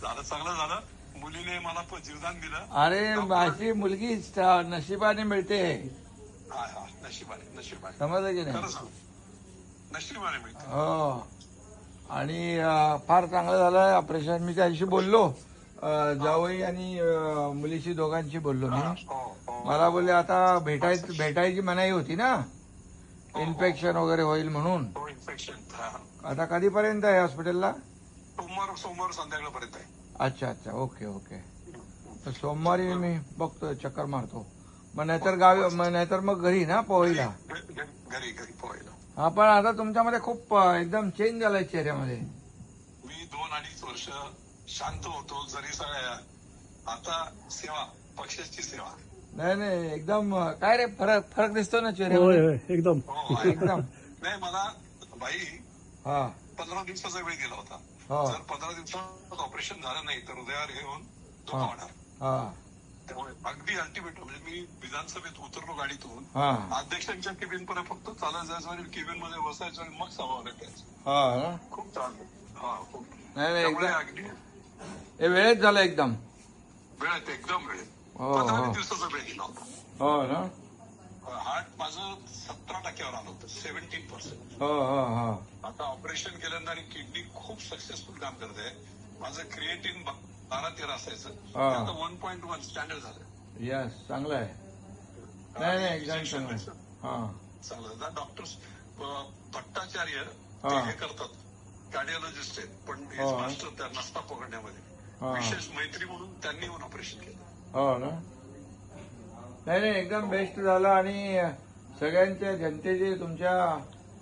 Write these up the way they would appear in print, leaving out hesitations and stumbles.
झालं, चांगलं झालं. मुलीने मला जीवदान दिलं. अरे माझी मुलगी नशिबाने मिळते. हा हा, नशिबाने नशिबाने. समजलं की नाही? खरं सांग, नशिबाने मिळते. हो. आणि फार चांगलं झालं ऑपरेशन. मी त्या दिवशी बोललो जावई आणि मुलीशी दोघांशी बोललो मी. हो, हो. मला बोलले आता भेटायची मनाई होती ना, इन्फेक्शन वगैरे होईल म्हणून. हो, इन्फेक्शन. आता कधीपर्यंत आहे हॉस्पिटलला? सोमवार संध्याकाळपर्यंत आहे. अच्छा अच्छा, ओके ओके. तर सोमवारी मी बघतो, चक्कर मारतो. मग नाहीतर गावी, नाहीतर मग घरी ना पोहायला. घरी पोहायला. हा, पण आता तुमच्यामध्ये खूप एकदम चेंज झालाय चेहऱ्यामध्ये. मी 2-2.5 वर्ष शांत होतो, जरी सगळ्या आता सेवा, पक्षाची सेवा. नाही नाही, एकदम काय रे, फरक दिसतो ना चेहऱ्यामध्ये. एकदम हो, एकदम. नाही मला बाई हा 15 दिवसाचा वेळ गेला होता. हा जर 15 दिवसात ऑपरेशन झालं नाही तर हृदयावर हे होऊन धोका होणार. हा त्यामुळे अगदी अल्टिमेट, म्हणजे मी विधानसभेत उतरलो गाडीतून, हा अध्यक्षांच्या केबिन पर्यंत फक्त चालत जायचं आणि केबिन मध्ये बसायचं आणि मग सभा भेटायचं. हा ना? खूप त्रास. हा, खूप. नाही नाही, त्यामुळे एकदम अगदी हे वेळेत झालं एकदम. वेळेत, एकदम वेळेत. हो, 15 हो. दिवसाचा वेळ गेला होता. हो ना? हार्ट माझं 17% आलं होतं, 17%. हो हो हो. आता ऑपरेशन केल्यानंतर आणि किडनी खूप सक्सेसफुल काम करते. माझं क्रिएटिन 12-13 असायचं, हा. आता 1.1 स्टँडर्ड झालं. यस, चांगलं आहे. नाही नाही, एकदम चांगलं आहे. हा चांगलं. डॉक्टर्स भट्टाचार्य हा. ते हे करतात, कार्डिओलॉजिस्ट आहेत, पण हे हो. मास्टर त्या नसता पकडण्यामध्ये. हा. विशेष मैत्री म्हणून त्यांनी येऊन ऑपरेशन केलं. हो ना? नाही नाही, एकदम बेस्ट झालं. आणि सगळ्यांच्या जनतेचे तुमच्या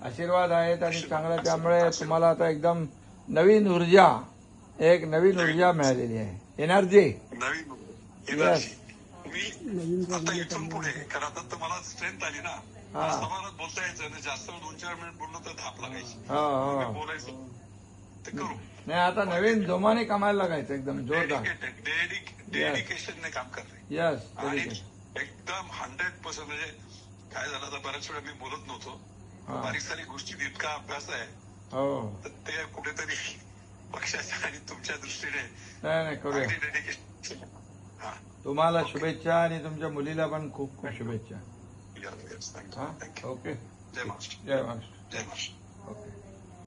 आशीर्वाद आहेत आणि चांगलं, त्यामुळे तुम्हाला आता एकदम नवीन ऊर्जा मिळालेली आहे, एनर्जी. नवीन Yes. मी आता इथून पुढे, कारण आता तर मला स्ट्रेंथ आली ना, हा. समाजात बोलता यायचं नाही. जास्त 2-4 मिनिट बोललो तर धाप लागायची. हो हो. मी बोलायचं ते करू. नाही, आता नवीन जोमाने कामायला लागायचं, एकदम जोरदार. डेडिकेशनने काम करते. यस, आणि एकदम 100%. म्हणजे काय झालं, आता बऱ्याच वेळा मी बोलत नव्हतो. हा. बारीक सारीक गोष्टीत इतका अभ्यास आहे, हो. तर ते कुठेतरी पक्षाच्या आणि तुमच्या दृष्टीने नाही नाही, करूया. अगदी डेडिकेशन. हा, तुम्हाला शुभेच्छा आणि तुमच्या मुलीला पण खूप खूप शुभेच्छा. थँक्यू. हा, थँक्यू. ओके. जय महाराष्ट्र. जय महाराष्ट्र. जय महाराष्ट्र. ओके.